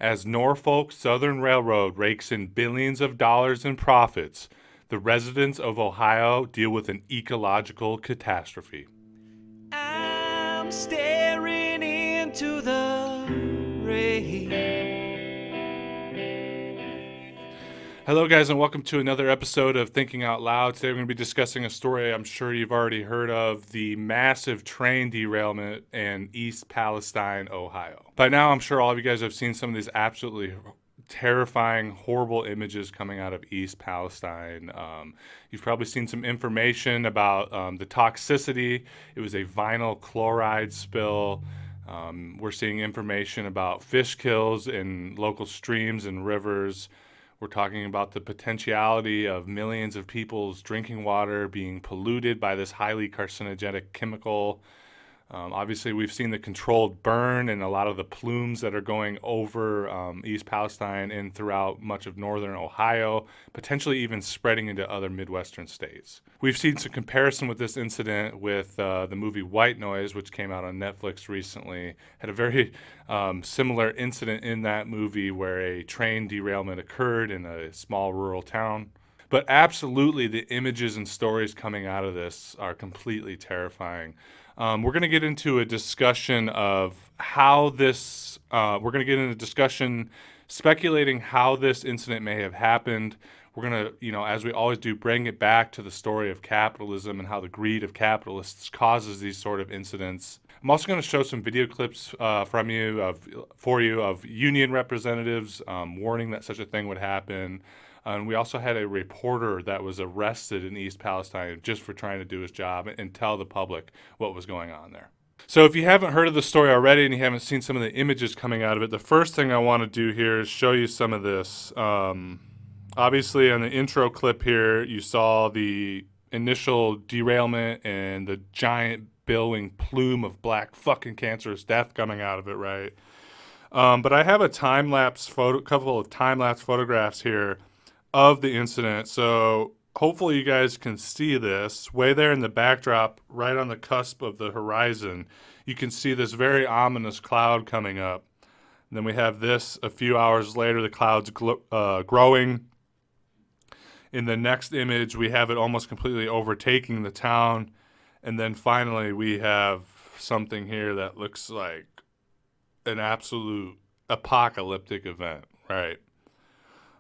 As Norfolk Southern Railroad rakes in billions of dollars in profits, the residents of Ohio deal with an ecological catastrophe. I'm staring into the rain. Hello, guys, and welcome to another episode of Thinking Out Loud. Today, we're going to be discussing a story I'm sure you've already heard of, the massive train derailment in East Palestine, Ohio. By now, I'm sure all of you guys have seen some of these absolutely terrifying, horrible images coming out of East Palestine. You've probably seen some information about the toxicity. It was a vinyl chloride spill. We're seeing information about fish kills in local streams and rivers. We're talking about the potentiality of millions of people's drinking water being polluted by this highly carcinogenic chemical. Obviously, we've seen the controlled burn and a lot of the plumes that are going over East Palestine and throughout much of northern Ohio, potentially even spreading into other Midwestern states. We've seen some comparison with this incident with the movie White Noise, which came out on Netflix recently. Had a very similar incident in that movie where a train derailment occurred in a small rural town. But absolutely, the images and stories coming out of this are completely terrifying. We're going to get into a discussion of how this, we're going to get into a discussion speculating how this incident may have happened. We're going to, as we always do, bring it back to the story of capitalism and how the greed of capitalists causes these sort of incidents. I'm also going to show some video clips for you of union representatives warning that such a thing would happen. And we also had a reporter that was arrested in East Palestine just for trying to do his job and tell the public what was going on there. So if you haven't heard of the story already and you haven't seen some of the images coming out of it, the first thing I want to do here is show you some of this. Obviously, on the intro clip here, you saw the initial derailment and the giant billowing plume of black fucking cancerous death coming out of it, right? But I have a couple of time-lapse photographs here of the incident. So hopefully you guys can see this. Way there in the backdrop, right on the cusp of the horizon, you can see this very ominous cloud coming up. And then we have this a few hours later, the cloud's growing. In the next image, we have it almost completely overtaking the town. And then finally, we have something here that looks like an absolute apocalyptic event, right?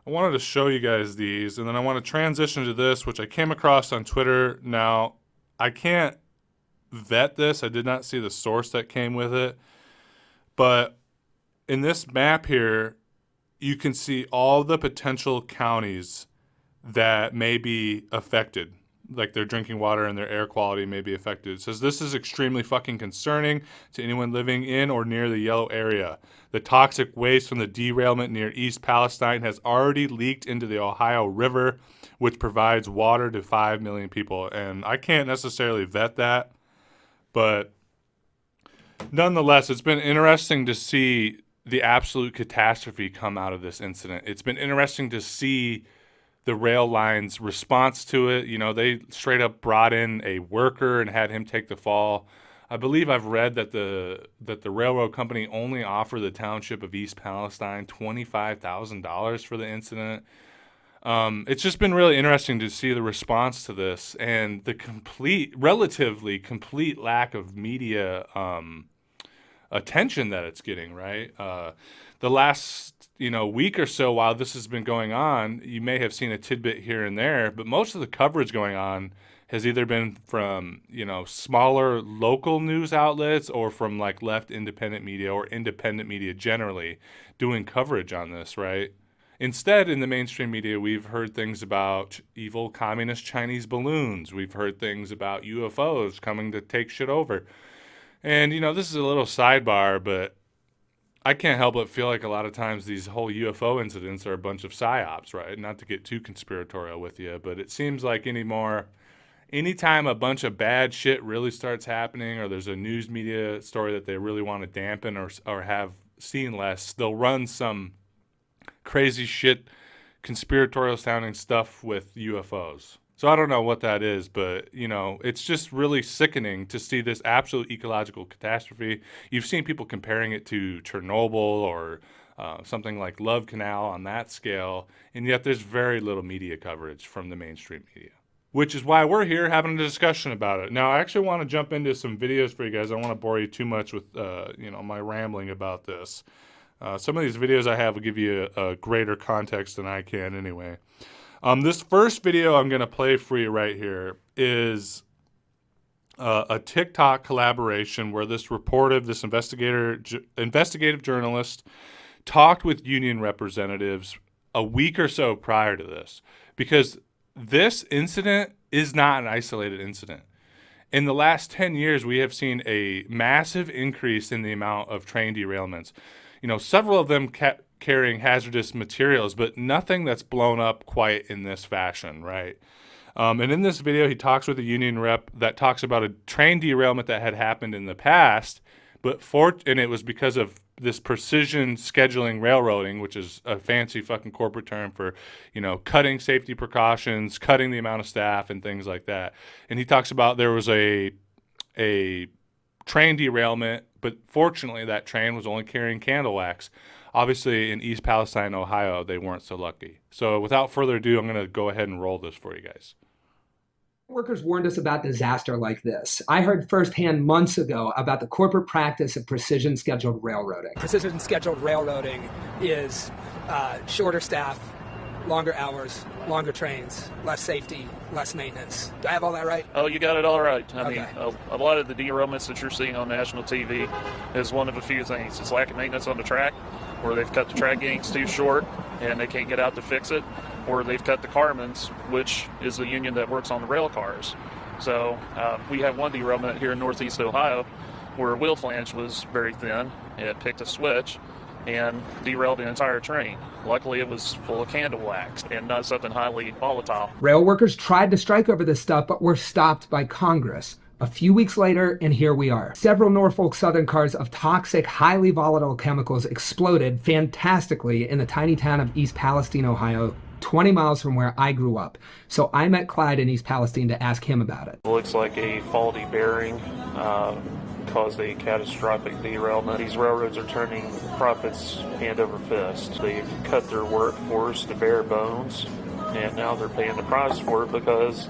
I wanted to show you guys these, and then I want to transition to this, which I came across on Twitter. Now, I can't vet this. I did not see the source that came with it. But in this map here, you can see all the potential counties that may be affected, like their drinking water and their air quality may be affected. It says this is extremely fucking concerning to anyone living in or near the yellow area. The toxic waste from the derailment near East Palestine has already leaked into the Ohio River, which provides water to 5 million people. And I can't necessarily vet that, but nonetheless, it's been interesting to see the absolute catastrophe come out of this incident. It's been interesting to see the rail line's response to it. They straight up brought in a worker and had him take the fall. I believe I've read that the railroad company only offered the township of East Palestine $25,000 for the incident. It's just been really interesting to see the response to this and the relatively complete lack of media attention that it's getting, right? The last week or so while this has been going on, you may have seen a tidbit here and there, but most of the coverage going on has either been from smaller local news outlets or from like left independent media or independent media generally doing coverage on this, right? Instead, in the mainstream media, we've heard things about evil communist Chinese balloons. We've heard things about UFOs coming to take shit over. And, this is a little sidebar, but I can't help but feel like a lot of times these whole UFO incidents are a bunch of psyops, right? Not to get too conspiratorial with you, but it seems like anytime a bunch of bad shit really starts happening or there's a news media story that they really want to dampen or have seen less, they'll run some crazy shit, conspiratorial sounding stuff with UFOs. So I don't know what that is, but, it's just really sickening to see this absolute ecological catastrophe. You've seen people comparing it to Chernobyl or something like Love Canal on that scale, and yet there's very little media coverage from the mainstream media, which is why we're here having a discussion about it. Now, I actually want to jump into some videos for you guys. I don't want to bore you too much with my rambling about this. Some of these videos I have will give you a greater context than I can anyway. This first video I'm going to play for you right here is a TikTok collaboration where this investigative journalist talked with union representatives a week or so prior to this, because this incident is not an isolated incident. In the last 10 years, we have seen a massive increase in the amount of train derailments. Several of them carrying hazardous materials, but nothing that's blown up quite in this fashion, right? And in this video, he talks with a union rep that talks about a train derailment that had happened in the past, and it was because of this precision scheduling railroading, which is a fancy fucking corporate term for, cutting safety precautions, cutting the amount of staff and things like that. And he talks about there was a train derailment, but fortunately that train was only carrying candle wax. Obviously in East Palestine, Ohio, they weren't so lucky. So without further ado, I'm going to go ahead and roll this for you guys. Workers warned us about disaster like this. I heard firsthand months ago about the corporate practice of precision scheduled railroading. Precision scheduled railroading is shorter staff, longer hours, longer trains, less safety, less maintenance. Do I have all that right? Oh, you got it all right. I Okay. mean, a lot of the derailments that you're seeing on national TV is one of a few things. It's lack of maintenance on the track, where they've cut the track gangs too short and they can't get out to fix it, or they've cut the carmans, which is the union that works on the rail cars. So we have one derailment here in Northeast Ohio where a wheel flange was very thin. It picked a switch and derailed the entire train. Luckily, it was full of candle wax and not something highly volatile. Rail workers tried to strike over this stuff, but were stopped by Congress. A few weeks later, and here we are. Several Norfolk Southern cars of toxic, highly volatile chemicals exploded fantastically in the tiny town of East Palestine, Ohio, 20 miles from where I grew up. So I met Clyde in East Palestine to ask him about it. It looks like a faulty bearing caused a catastrophic derailment. These railroads are turning profits hand over fist. They've cut their workforce to bare bones, and now they're paying the price for it because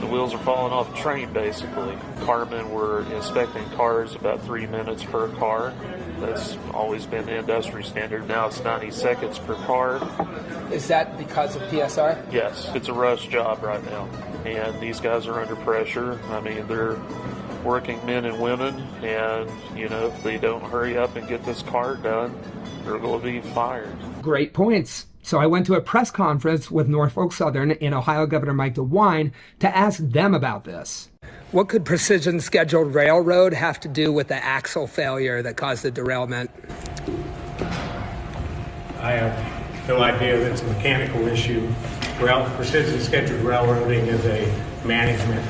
the wheels are falling off the train, basically. Carmen were inspecting cars about 3 minutes per car. That's always been the industry standard. Now it's 90 seconds per car. Is that because of PSR? Yes, it's a rush job right now. And these guys are under pressure. I mean, they're working men and women, and, if they don't hurry up and get this car done, they're going to be fired. Great points. So I went to a press conference with Norfolk Southern and Ohio Governor Mike DeWine to ask them about this. What could precision scheduled railroad have to do with the axle failure that caused the derailment? I have no idea that it's a mechanical issue. Precision scheduled railroading is a management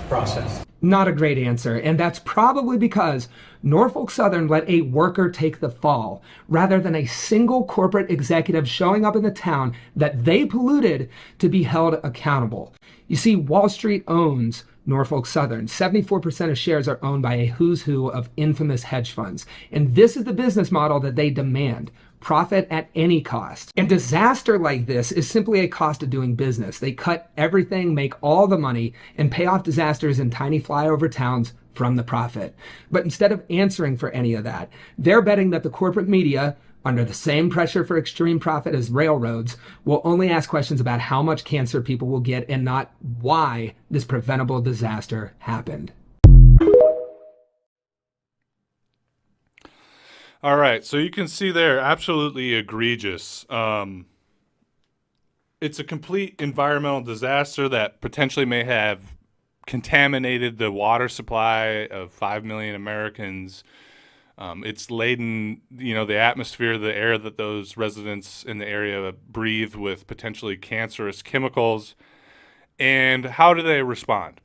process. Not a great answer, and that's probably because Norfolk Southern let a worker take the fall, rather than a single corporate executive showing up in the town that they polluted to be held accountable. You see, Wall Street owns Norfolk Southern. 74% of shares are owned by a who's who of infamous hedge funds, and this is the business model that they demand. Profit at any cost. And disaster like this is simply a cost of doing business. They cut everything, make all the money, and pay off disasters in tiny flyover towns from the profit. But instead of answering for any of that, they're betting that the corporate media, under the same pressure for extreme profit as railroads, will only ask questions about how much cancer people will get and not why this preventable disaster happened. All right, so you can see there, absolutely egregious. It's a complete environmental disaster that potentially may have contaminated the water supply of 5 million Americans. It's laden, the atmosphere, the air that those residents in the area breathe with potentially cancerous chemicals. And how do they respond?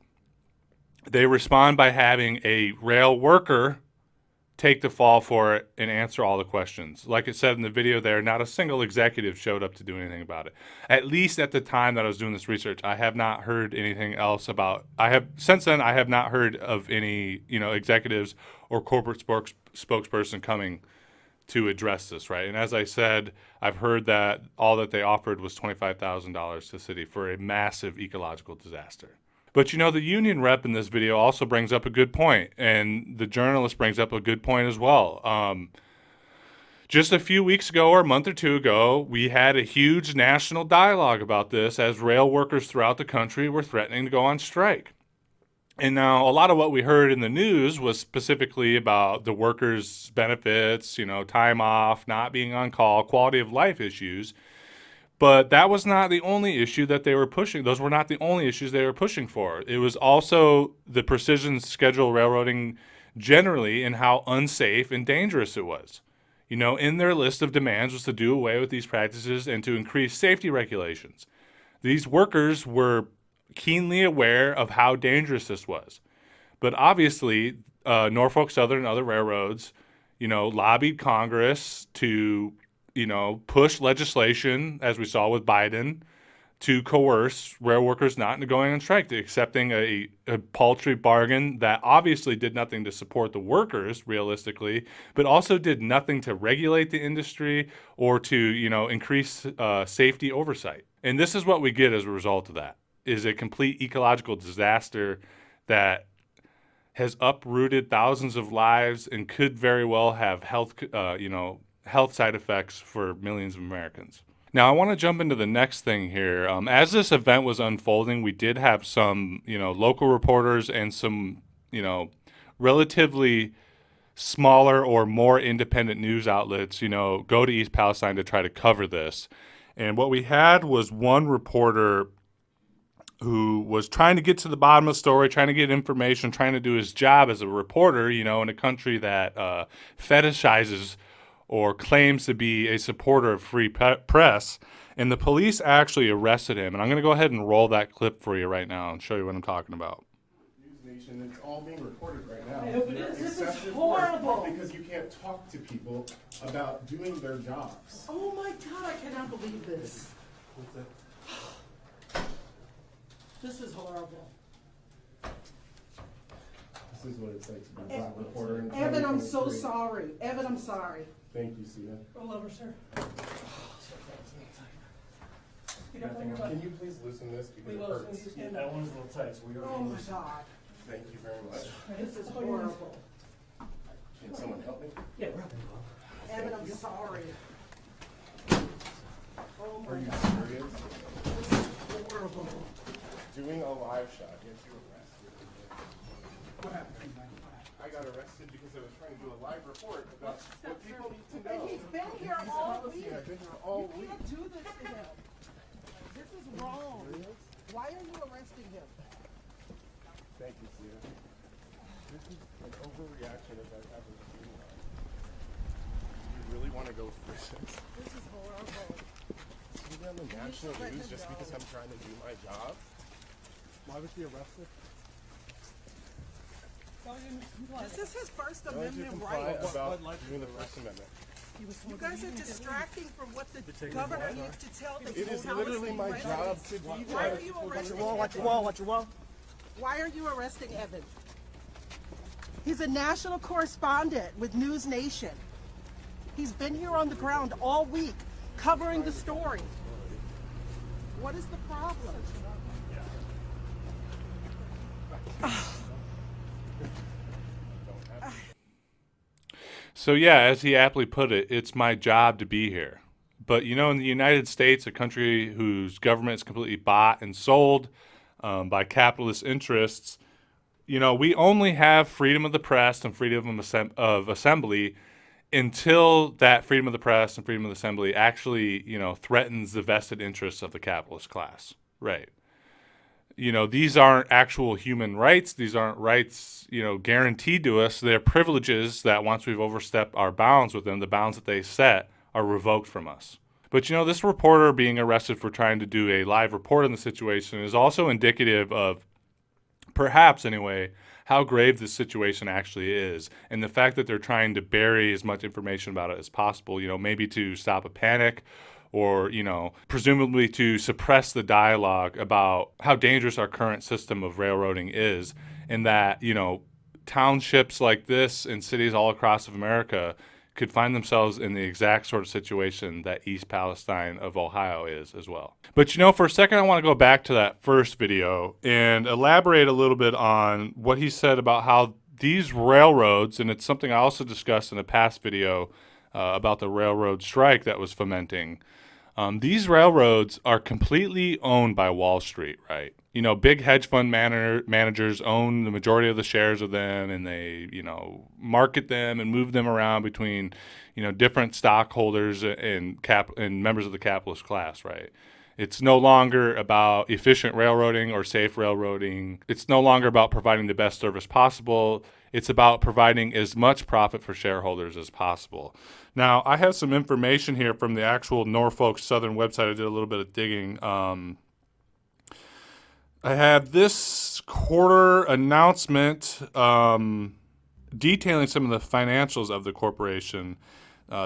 They respond by having a rail worker take the fall for it and answer all the questions. Like it said in the video there, not a single executive showed up to do anything about it. At least at the time that I was doing this research, I have not heard anything else about. Since then I have not heard of any, executives or corporate spokesperson coming to address this, right? And as I said, I've heard that all that they offered was $25,000 to the city for a massive ecological disaster. But the union rep in this video also brings up a good point, and the journalist brings up a good point as well. Just a few weeks ago or a month or two ago, we had a huge national dialogue about this as rail workers throughout the country were threatening to go on strike. And now a lot of what we heard in the news was specifically about the workers' benefits, time off, not being on call, quality of life issues. But that was not the only issue that they were pushing. Those were not the only issues they were pushing for. It was also the precision schedule railroading generally and how unsafe and dangerous it was. In their list of demands was to do away with these practices and to increase safety regulations. These workers were keenly aware of how dangerous this was. But obviously, Norfolk Southern and other railroads, lobbied Congress to, push legislation, as we saw with Biden, to coerce rail workers not into going on strike, to accepting a paltry bargain that obviously did nothing to support the workers, realistically, but also did nothing to regulate the industry or to, increase safety oversight. And this is what we get as a result of that, is a complete ecological disaster that has uprooted thousands of lives and could very well have health side effects for millions of Americans. Now, I want to jump into the next thing here. As this event was unfolding, we did have some, local reporters and some, relatively smaller or more independent news outlets, go to East Palestine to try to cover this. And what we had was one reporter who was trying to get to the bottom of the story, trying to get information, trying to do his job as a reporter, in a country that fetishizes or claims to be a supporter of free press, and the police actually arrested him. And I'm going to go ahead and roll that clip for you right now and show you what I'm talking about. News Nation, it's all being recorded right now. Yes, it is. This is horrible. Because you can't talk to people about doing their jobs. Oh my God, I cannot believe this. This is horrible. This is what it's like to be a black reporter. In Evan, I'm so 2023. sorry. Evan, I'm sorry. Thank you, Sia. Roll over, sir. Can you please loosen this because it hurts? That one's a little tight, so we are. Oh my God. Thank you very much. This is horrible. Can someone help me? Yeah, we're helping. Evan, I'm sorry. Oh Are my you God. serious? This is horrible. Doing a live shot gets you arrested. What happened? I got arrested because I was trying to do a live report about what people need to know. And he's been here all week. I've been here all You week. can't do this to him. This is wrong. Why are you arresting him? Thank you, Sia. This is an overreaction if I've ever seen one. You really want to go through this? This is horrible. See me on the national let news him just go. because I'm trying to do my job? Why was he arrested? This is his First Why did you Amendment comply right. about doing the First Amendment? You guys are distracting from what the governor needs to tell the It is literally my job to be there. Why are you arresting Evan? Watch your wall. Why are you arresting Evan? He's a national correspondent with News Nation. He's been here on the ground all week covering the story. What is the problem? So yeah, as he aptly put it, it's my job to be here. But in the United States, a country whose government is completely bought and sold by capitalist interests, we only have freedom of the press and freedom of assembly until that freedom of the press and freedom of assembly actually, threatens the vested interests of the capitalist class. Right. These aren't actual human rights. These aren't rights, guaranteed to us. They're privileges that once we've overstepped our bounds with them, the bounds that they set are revoked from us. But, this reporter being arrested for trying to do a live report on the situation is also indicative of, perhaps anyway, how grave this situation actually is. And the fact that they're trying to bury as much information about it as possible, maybe to stop a panic or, presumably to suppress the dialogue about how dangerous our current system of railroading is, and that, townships like this in cities all across America could find themselves in the exact sort of situation that East Palestine of Ohio is as well. But for a second, I want to go back to that first video and elaborate a little bit on what he said about how these railroads, and it's something I also discussed in a past video about the railroad strike that was fomenting. These railroads are completely owned by Wall Street, right? Big hedge fund managers own the majority of the shares of them, and they, market them and move them around between, different stockholders and members of the capitalist class, right? It's no longer about efficient railroading or safe railroading. It's no longer about providing the best service possible. It's about providing as much profit for shareholders as possible. Now, I have some information here from the actual Norfolk Southern website. I did a little bit of digging. I have this quarter announcement detailing some of the financials of the corporation.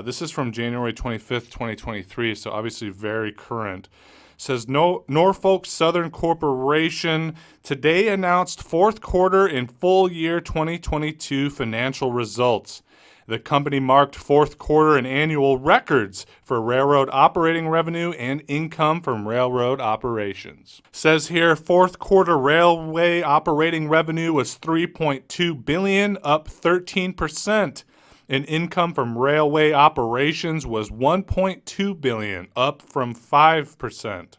This is from January 25th, 2023, so obviously very current. Says Norfolk Southern Corporation today announced fourth quarter and full year 2022 financial results. The company marked fourth quarter and annual records for railroad operating revenue and income from railroad operations. Says here, fourth quarter railway operating revenue was $3.2 billion, up 13%. And income from railway operations was $1.2 billion, up from 5%.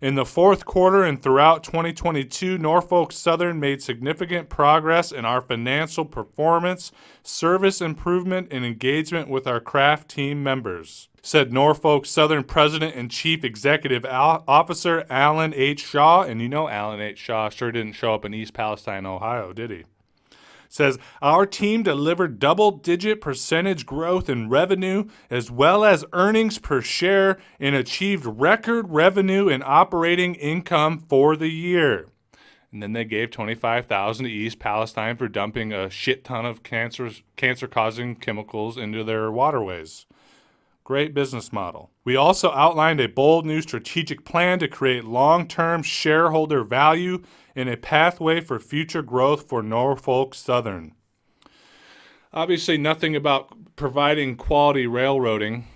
In the fourth quarter and throughout 2022, Norfolk Southern made significant progress in our financial performance, service improvement, and engagement with our craft team members, said Norfolk Southern President and Chief Executive Officer Alan H. Shaw. And Alan H. Shaw sure didn't show up in East Palestine, Ohio, did he? Says, our team delivered double-digit percentage growth in revenue as well as earnings per share and achieved record revenue and operating income for the year. And then they gave $25,000 to East Palestine for dumping a shit ton of cancer-causing chemicals into their waterways. Great business model. We also outlined a bold new strategic plan to create long-term shareholder value and a pathway for future growth for Norfolk Southern. Obviously, nothing about providing quality railroading.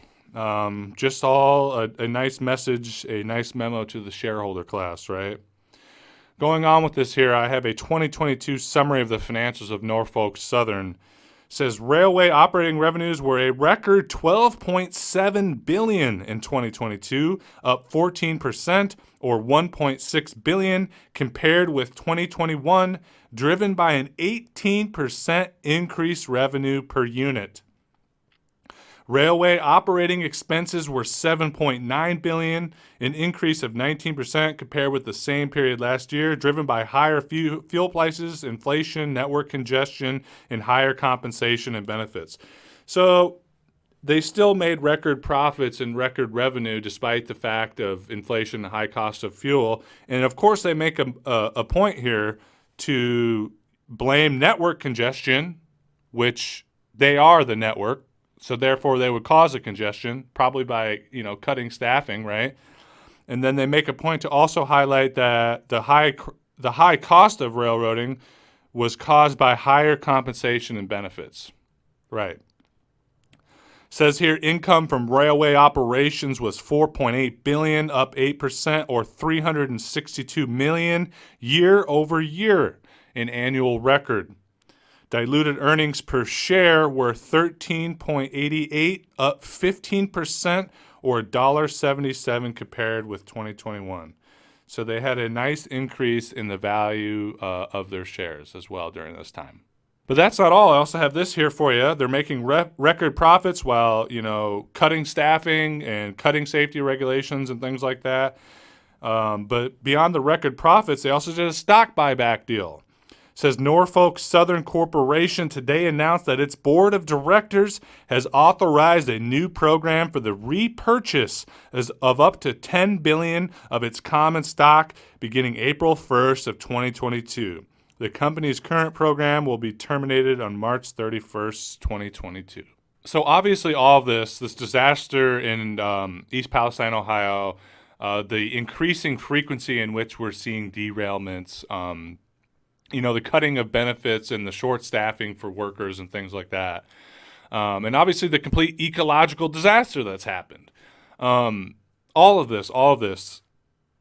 Just all a nice message, a nice memo to the shareholder class, right? Going on with this here, I have a 2022 summary of the financials of Norfolk Southern. Says railway operating revenues were a record $12.7 billion in 2022, up 14%, or $1.6 billion compared with 2021, driven by an 18% increase revenue per unit. Railway operating expenses were $7.9 billion, an increase of 19% compared with the same period last year, driven by higher fuel prices, inflation, network congestion, and higher compensation and benefits. So they still made record profits and record revenue despite the fact of inflation and high cost of fuel. And of course, they make a point here to blame network congestion, which they are the network. So therefore, they would cause a congestion, probably by cutting staffing, right? And then they make a point to also highlight that the high cost of railroading was caused by higher compensation and benefits, right? Says here, income from railway operations was $4.8 billion, up 8%, or $362 million year over year, an annual record. Diluted earnings per share were $13.88, up 15%, or $1.77 compared with 2021. So they had a nice increase in the value of their shares as well during this time. But that's not all. I also have this here for you. They're making record profits while, cutting staffing and cutting safety regulations and things like that. But beyond the record profits, they also did a stock buyback deal. Says Norfolk Southern Corporation today announced that its board of directors has authorized a new program for the repurchase of up to $10 billion of its common stock beginning April 1st of 2022. The company's current program will be terminated on March 31st, 2022. So obviously all of this disaster in East Palestine, Ohio, the increasing frequency in which we're seeing derailments, the cutting of benefits and the short staffing for workers and things like that. And obviously the complete ecological disaster that's happened. All of this.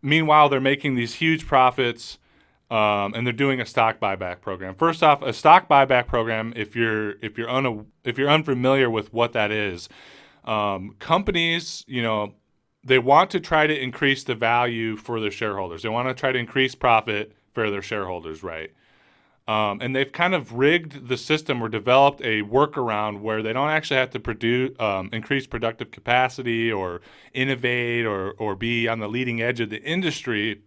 Meanwhile, they're making these huge profits, and they're doing a stock buyback program. First off, a stock buyback program, if you're unfamiliar with what that is, companies, they want to try to increase the value for their shareholders. They want to try to increase profit for their shareholders, right? And they've kind of rigged the system or developed a workaround where they don't actually have to increase productive capacity or innovate or be on the leading edge of the industry.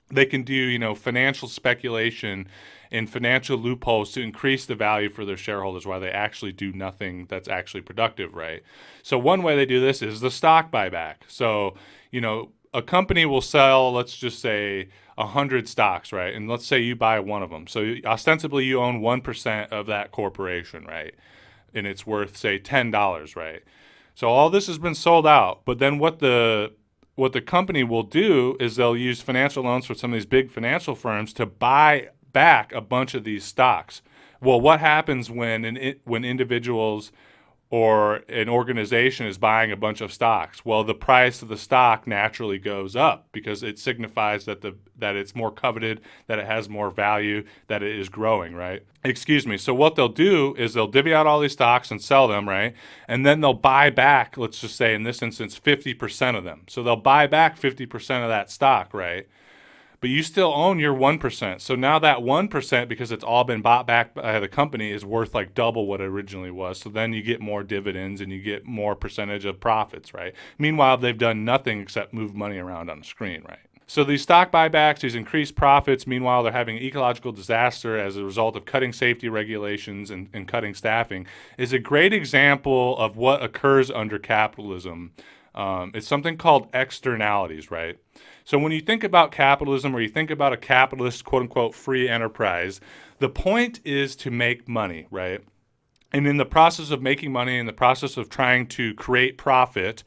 They can do, financial speculation and financial loopholes to increase the value for their shareholders while they actually do nothing that's actually productive, right? So one way they do this is the stock buyback. So, a company will sell, let's just say, 100 stocks, right? And let's say you buy one of them. So ostensibly you own 1% of that corporation, right? And it's worth, say, $10, right? So all this has been sold out. But then what the company will do is they'll use financial loans for some of these big financial firms to buy back a bunch of these stocks. Well, what happens when individuals or an organization is buying a bunch of stocks? Well, the price of the stock naturally goes up because it signifies that it's more coveted, that it has more value, that it is growing, right? So what they'll do is they'll divvy out all these stocks and sell them, right? And then they'll buy back, let's just say in this instance, 50% of them. So they'll buy back 50% of that stock, right? But you still own your 1%. So now that 1%, because it's all been bought back by the company, is worth like double what it originally was. So then you get more dividends and you get more percentage of profits, right? Meanwhile, they've done nothing except move money around on the screen, right? So these stock buybacks, these increased profits, meanwhile, they're having an ecological disaster as a result of cutting safety regulations and cutting staffing, is a great example of what occurs under capitalism. It's something called externalities, right? So when you think about capitalism or you think about a capitalist, quote unquote, free enterprise, the point is to make money, right? And in the process of making money, in the process of trying to create profit,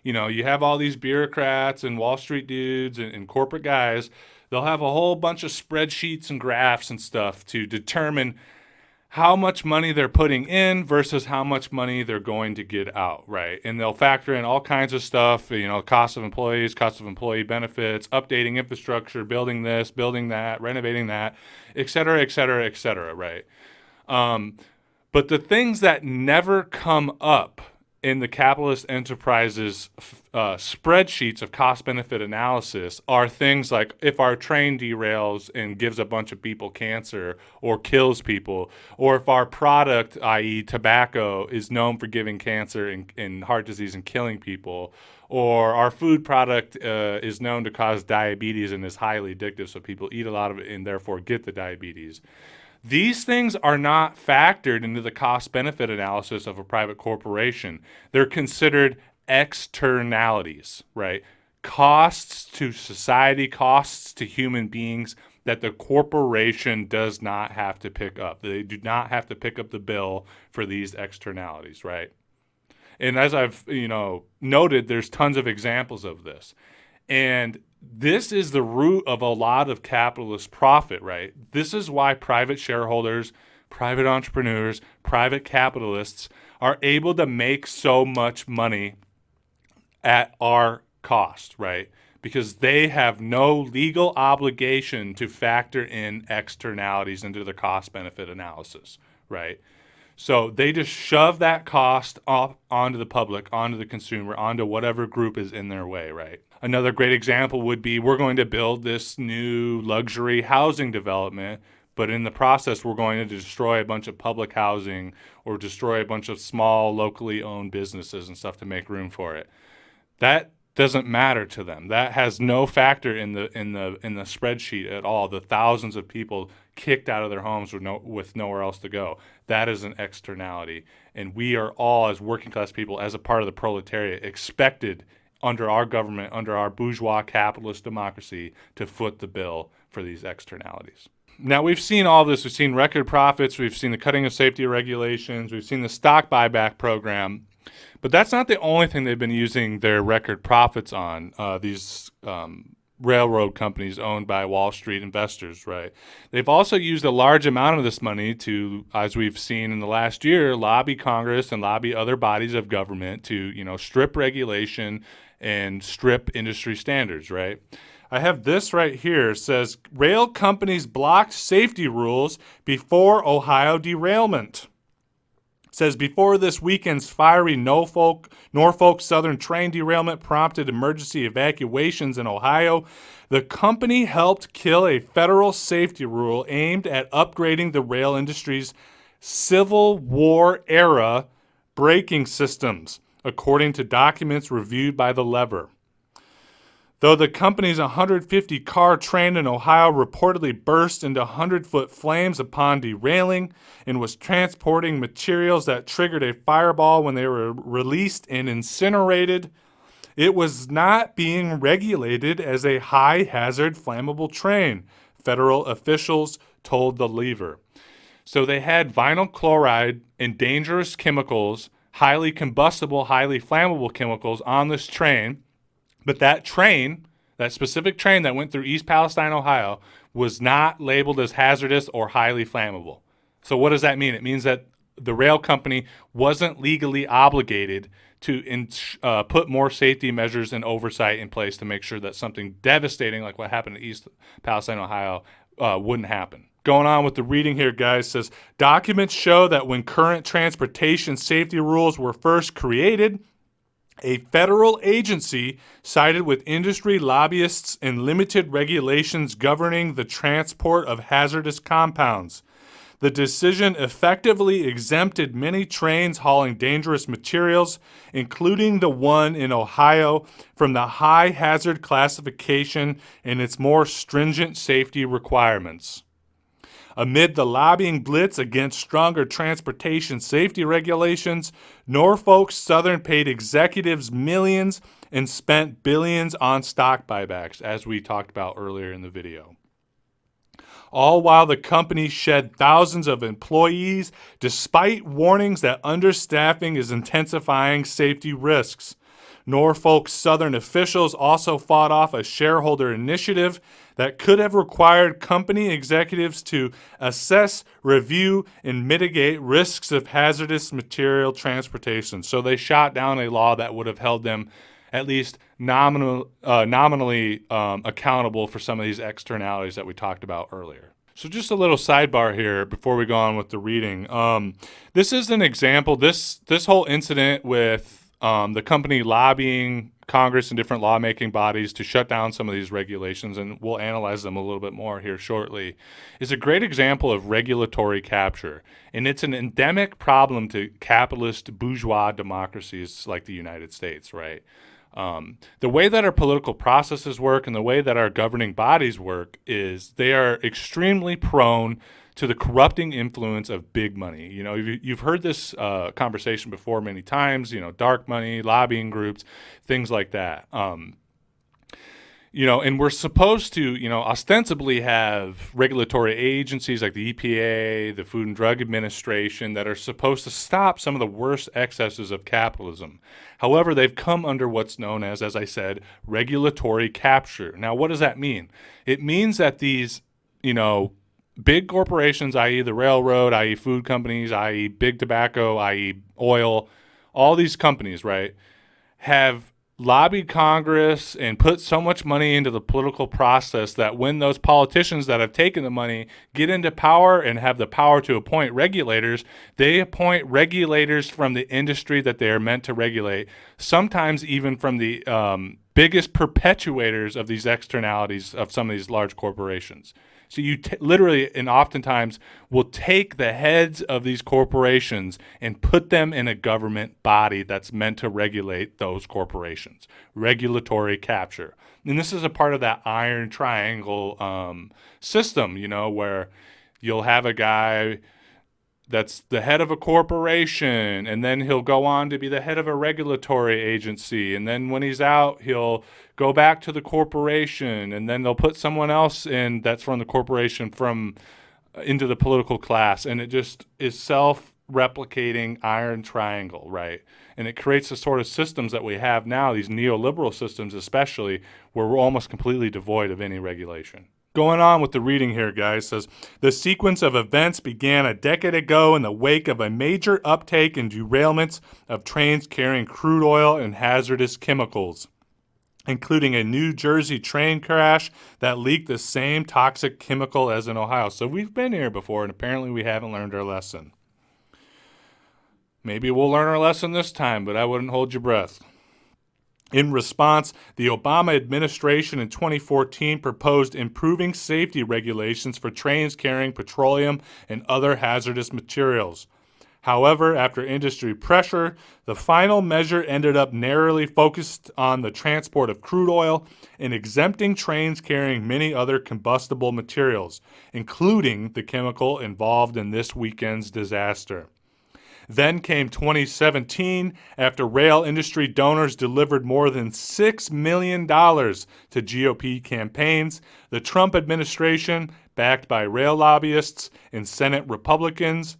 you have all these bureaucrats and Wall Street dudes and corporate guys. They'll have a whole bunch of spreadsheets and graphs and stuff to determine how much money they're putting in versus how much money they're going to get out, right? And they'll factor in all kinds of stuff, cost of employees, cost of employee benefits, updating infrastructure, building this, building that, renovating that, et cetera, et cetera, et cetera, right? But the things that never come up in the capitalist enterprise's spreadsheets of cost-benefit analysis are things like if our train derails and gives a bunch of people cancer or kills people, or if our product, i.e. tobacco, is known for giving cancer and heart disease and killing people, or our food product is known to cause diabetes and is highly addictive, so people eat a lot of it and therefore get the diabetes. These things are not factored into the cost-benefit analysis of a private corporation. They're considered externalities, right? Costs to society, costs to human beings that the corporation does not have to pick up. They do not have to pick up the bill for these externalities, right? And as I've, noted, there's tons of examples of this. And this is the root of a lot of capitalist profit, right? This is why private shareholders, private entrepreneurs, private capitalists are able to make so much money at our cost, right? Because they have no legal obligation to factor in externalities into the cost-benefit analysis, right? So they just shove that cost off onto the public, onto the consumer, onto whatever group is in their way, right? Another great example would be we're going to build this new luxury housing development, but in the process, we're going to destroy a bunch of public housing or destroy a bunch of small, locally owned businesses and stuff to make room for it. That doesn't matter to them. That has no factor in the spreadsheet at all. The thousands of people kicked out of their homes with nowhere else to go. That is an externality, and we are all, as working class people, as a part of the proletariat, expected under our government, under our bourgeois capitalist democracy, to foot the bill for these externalities. Now, we've seen all this. We've seen record profits. We've seen the cutting of safety regulations. We've seen the stock buyback program. But that's not the only thing they've been using their record profits on, these railroad companies owned by Wall Street investors, right? They've also used a large amount of this money to, as we've seen in the last year, lobby Congress and lobby other bodies of government to, strip regulation and strip industry standards, right? I have this right here. It says, rail companies blocked safety rules before Ohio derailment. It says, before this weekend's fiery Norfolk Southern train derailment prompted emergency evacuations in Ohio, the company helped kill a federal safety rule aimed at upgrading the rail industry's Civil War-era braking systems, according to documents reviewed by the Lever. Though the company's 150-car train in Ohio reportedly burst into 100-foot flames upon derailing and was transporting materials that triggered a fireball when they were released and incinerated, it was not being regulated as a high-hazard flammable train, federal officials told the Lever. So they had vinyl chloride and dangerous chemicals, highly combustible, highly flammable chemicals on this train. But that train, that specific train that went through East Palestine, Ohio, was not labeled as hazardous or highly flammable. So what does that mean? It means that the rail company wasn't legally obligated to put more safety measures and oversight in place to make sure that something devastating like what happened in East Palestine, Ohio, wouldn't happen. Going on with the reading here, guys, says, documents show that when current transportation safety rules were first created, a federal agency sided with industry lobbyists and limited regulations governing the transport of hazardous compounds. The decision effectively exempted many trains hauling dangerous materials, including the one in Ohio, from the high hazard classification and its more stringent safety requirements. Amid the lobbying blitz against stronger transportation safety regulations, Norfolk Southern paid executives millions and spent billions on stock buybacks, as we talked about earlier in the video. All while the company shed thousands of employees, despite warnings that understaffing is intensifying safety risks. Norfolk Southern officials also fought off a shareholder initiative that could have required company executives to assess, review, and mitigate risks of hazardous material transportation. So they shot down a law that would have held them at least nominally accountable for some of these externalities that we talked about earlier. So just a little sidebar here before we go on with the reading. This is an example. This whole incident with the company lobbying Congress and different lawmaking bodies to shut down some of these regulations, and we'll analyze them a little bit more here shortly, is a great example of regulatory capture. And it's an endemic problem to capitalist bourgeois democracies like the United States, right? The way that our political processes work and the way that our governing bodies work is they are extremely prone to the corrupting influence of big money. You've heard this conversation before many times, dark money, lobbying groups, things like that. And we're supposed to, ostensibly have regulatory agencies like the EPA, the Food and Drug Administration, that are supposed to stop some of the worst excesses of capitalism. However, they've come under what's known as I said, regulatory capture. Now, what does that mean? It means that these, big corporations, i.e. the railroad, i.e. food companies, i.e. big tobacco, i.e. oil, all these companies, right, have lobbied Congress and put so much money into the political process that when those politicians that have taken the money get into power and have the power to appoint regulators, they appoint regulators from the industry that they are meant to regulate, sometimes even from the biggest perpetuators of these externalities of some of these large corporations. So you literally and oftentimes will take the heads of these corporations and put them in a government body that's meant to regulate those corporations. Regulatory capture. And this is a part of that iron triangle system, where you'll have a guy that's the head of a corporation, and then he'll go on to be the head of a regulatory agency. And then when he's out, he'll go back to the corporation, and then they'll put someone else in that's from the corporation into the political class. And it just is self-replicating iron triangle, right? And it creates the sort of systems that we have now, these neoliberal systems especially, where we're almost completely devoid of any regulation. Going on with the reading here, guys, says, the sequence of events began a decade ago in the wake of a major uptake in derailments of trains carrying crude oil and hazardous chemicals, including a New Jersey train crash that leaked the same toxic chemical as in Ohio. So we've been here before, and apparently we haven't learned our lesson. Maybe we'll learn our lesson this time, but I wouldn't hold your breath. In response, the Obama administration in 2014 proposed improving safety regulations for trains carrying petroleum and other hazardous materials. However, after industry pressure, the final measure ended up narrowly focused on the transport of crude oil and exempting trains carrying many other combustible materials, including the chemical involved in this weekend's disaster. Then came 2017, after rail industry donors delivered more than $6 million to GOP campaigns. The Trump administration, backed by rail lobbyists and Senate Republicans,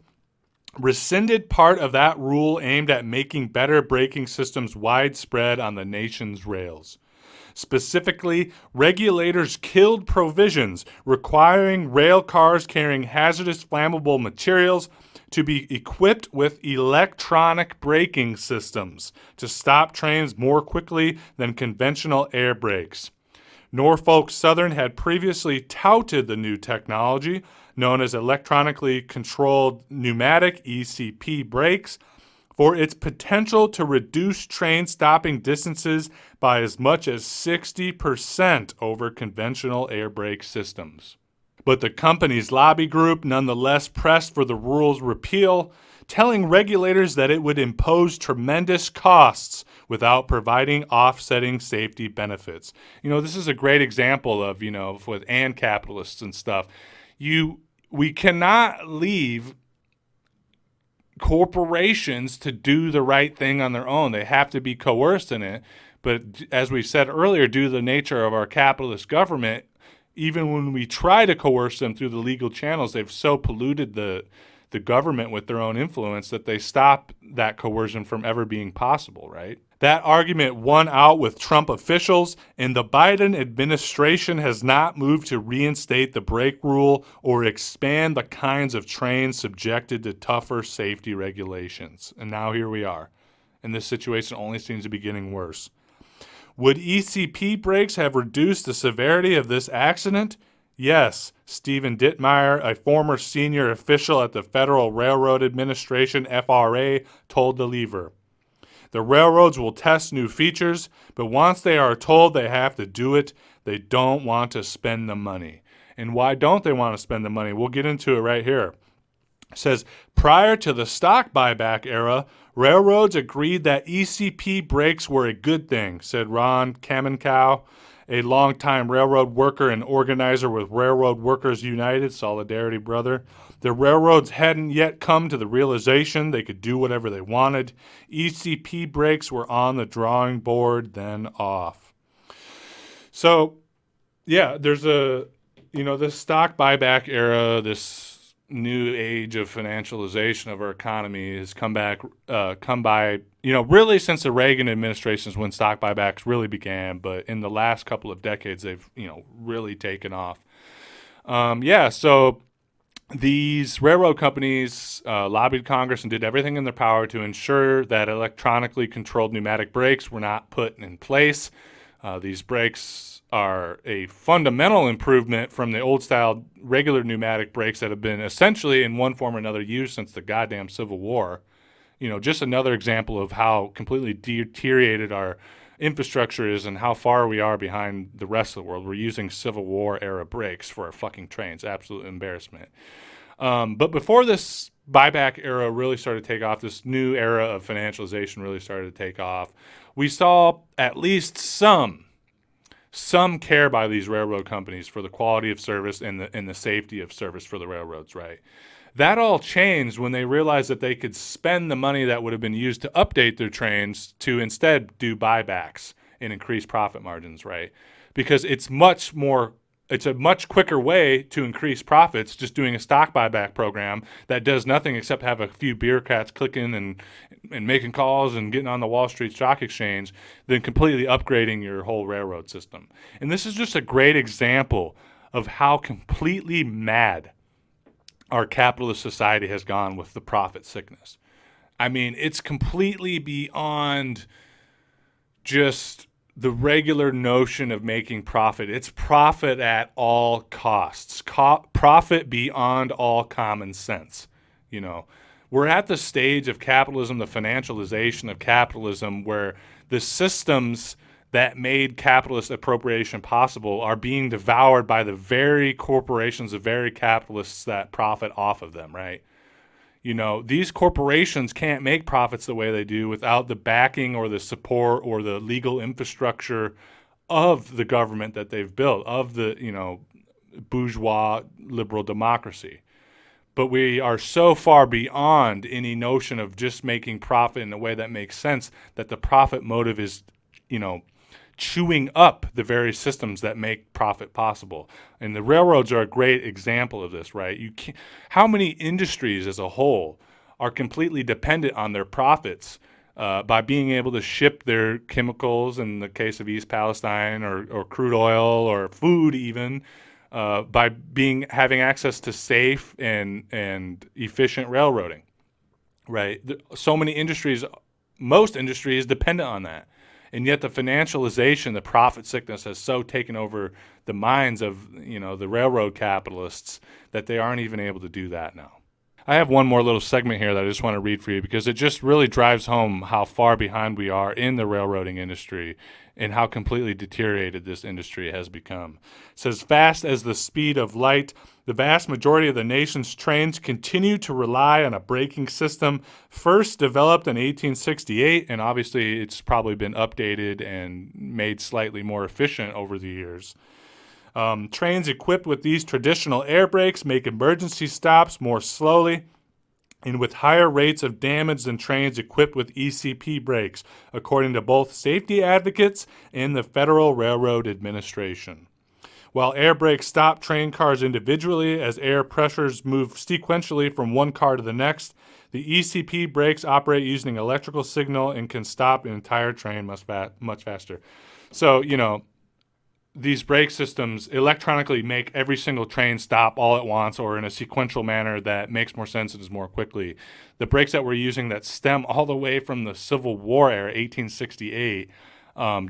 rescinded part of that rule aimed at making better braking systems widespread on the nation's rails. Specifically, regulators killed provisions requiring rail cars carrying hazardous flammable materials to be equipped with electronic braking systems to stop trains more quickly than conventional air brakes. Norfolk Southern had previously touted the new technology, known as electronically controlled pneumatic ECP brakes, for its potential to reduce train stopping distances by as much as 60% over conventional air brake systems. But the company's lobby group nonetheless pressed for the rule's repeal, telling regulators that it would impose tremendous costs without providing offsetting safety benefits. This is a great example of, with capitalists and stuff. We cannot leave corporations to do the right thing on their own. They have to be coerced in it. But as we said earlier, due to the nature of our capitalist government, even when we try to coerce them through the legal channels, they've so polluted the government with their own influence that they stop that coercion from ever being possible, right? That argument won out with Trump officials, and the Biden administration has not moved to reinstate the brake rule or expand the kinds of trains subjected to tougher safety regulations. And now here we are, and this situation only seems to be getting worse. Would ECP brakes have reduced the severity of this accident? Yes, Stephen Dittmeyer, a former senior official at the Federal Railroad Administration, FRA, told The Lever. The railroads will test new features, but once they are told they have to do it, they don't want to spend the money. And why don't they want to spend the money? We'll get into it right here. It says, prior to the stock buyback era, railroads agreed that ECP brakes were a good thing, said Ron Kamenkow, a longtime railroad worker and organizer with Railroad Workers United, Solidarity Brother. The railroads hadn't yet come to the realization they could do whatever they wanted. ECP brakes were on the drawing board, then off. So, yeah, there's this stock buyback era, this new age of financialization of our economy has come by, really since the Reagan administration is when stock buybacks really began, but in the last couple of decades, they've, really taken off. So these railroad companies lobbied Congress and did everything in their power to ensure that electronically controlled pneumatic brakes were not put in place. These brakes are a fundamental improvement from the old-style regular pneumatic brakes that have been essentially in one form or another used since the goddamn Civil War. Just another example of how completely deteriorated our infrastructure is and how far we are behind the rest of the world. We're using Civil War-era brakes for our fucking trains. Absolute embarrassment. But before this buyback era really started to take off, this new era of financialization really started to take off, we saw at least some care by these railroad companies for the quality of service and the safety of service for the railroads, right? That all changed when they realized that they could spend the money that would have been used to update their trains to instead do buybacks and increase profit margins, right? Because it's much more it's a much quicker way to increase profits just doing a stock buyback program that does nothing except have a few bureaucrats clicking and making calls and getting on the Wall Street Stock Exchange than completely upgrading your whole railroad system. And this is just a great example of how completely mad our capitalist society has gone with the profit sickness. I mean, it's completely beyond just the regular notion of making profit. It's profit at all costs, profit beyond all common sense. You know, we're at the stage of capitalism, the financialization of capitalism, where the systems that made capitalist appropriation possible are being devoured by the very corporations, the very capitalists that profit off of them, right? You know, these corporations can't make profits the way they do without the backing or the support or the legal infrastructure of the government that they've built, of the, you know, bourgeois liberal democracy. But we are so far beyond any notion of just making profit in a way that makes sense that the profit motive is, you know, chewing up the very systems that make profit possible. And the railroads are a great example of this, right? How many industries as a whole are completely dependent on their profits by being able to ship their chemicals, in the case of East Palestine, or crude oil or food even, by having access to safe and efficient railroading, right? So many industries, most industries dependent on that. And yet the financialization, the profit sickness has so taken over the minds of, you know, the railroad capitalists that they aren't even able to do that now. I have one more little segment here that I just want to read for you because it just really drives home how far behind we are in the railroading industry and how completely deteriorated this industry has become. It says, fast as the speed of light, the vast majority of the nation's trains continue to rely on a braking system first developed in 1868, and obviously it's probably been updated and made slightly more efficient over the years. Trains equipped with these traditional air brakes make emergency stops more slowly and with higher rates of damage than trains equipped with ECP brakes, according to both safety advocates and the Federal Railroad Administration. While air brakes stop train cars individually as air pressures move sequentially from one car to the next, the ECP brakes operate using an electrical signal and can stop an entire train much faster. So, you know, these brake systems electronically make every single train stop all at once or in a sequential manner that makes more sense and is more quickly. The brakes that we're using that stem all the way from the Civil War era, 1868,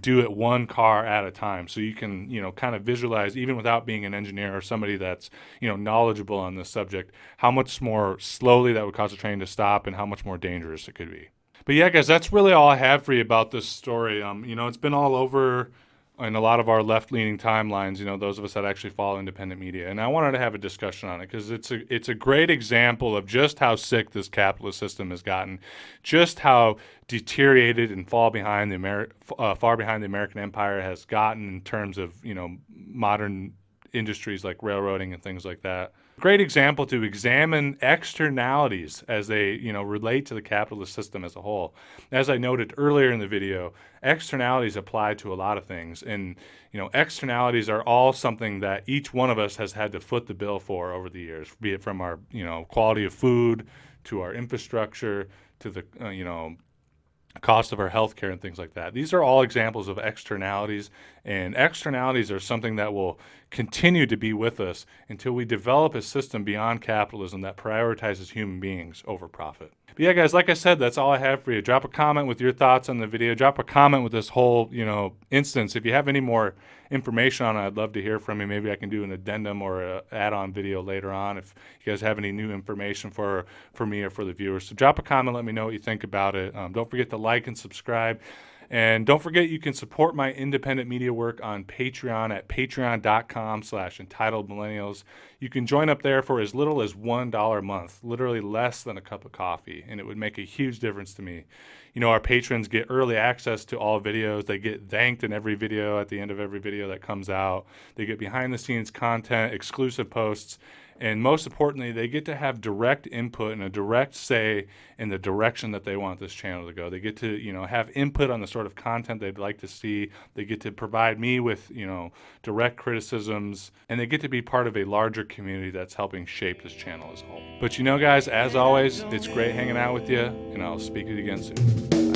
do it one car at a time. So you can, you know, kind of visualize, even without being an engineer or somebody that's, you know, knowledgeable on this subject, how much more slowly that would cause a train to stop and how much more dangerous it could be. But yeah, guys, that's really all I have for you about this story. You know, it's been all over in a lot of our left-leaning timelines, you know, those of us that actually follow independent media. And I wanted to have a discussion on it because it's a great example of just how sick this capitalist system has gotten, just how deteriorated and far behind the American empire has gotten in terms of, you know, modern industries like railroading and things like that. Great example to examine externalities as they, you know, relate to the capitalist system as a whole. As I noted earlier in the video, externalities apply to a lot of things, and, you know, externalities are all something that each one of us has had to foot the bill for over the years, be it from our, you know, quality of food to our infrastructure to the, you know, cost of our healthcare and things like that. These are all examples of externalities, and externalities are something that will continue to be with us until we develop a system beyond capitalism that prioritizes human beings over profit. But yeah, guys, like I said, that's all I have for you. Drop a comment with your thoughts on the video. Drop a comment with this whole, you know, instance. If you have any more information on it, I'd love to hear from you. Maybe I can do an addendum or an add-on video later on if you guys have any new information for me or for the viewers. So drop a comment, let me know what you think about it. Don't forget to like and subscribe. And don't forget you can support my independent media work on Patreon at patreon.com/entitledmillennials. You can join up there for as little as $1 a month, literally less than a cup of coffee, and it would make a huge difference to me. You know, our patrons get early access to all videos. They get thanked in every video at the end of every video that comes out. They get behind-the-scenes content, exclusive posts, And most importantly, they get to have direct input and a direct say in the direction that they want this channel to go. They get to, have input on the sort of content they'd like to see. They get to provide me with, direct criticisms, and they get to be part of a larger community that's helping shape this channel as a whole. But guys, as always, it's great hanging out with you, and I'll speak to you again soon.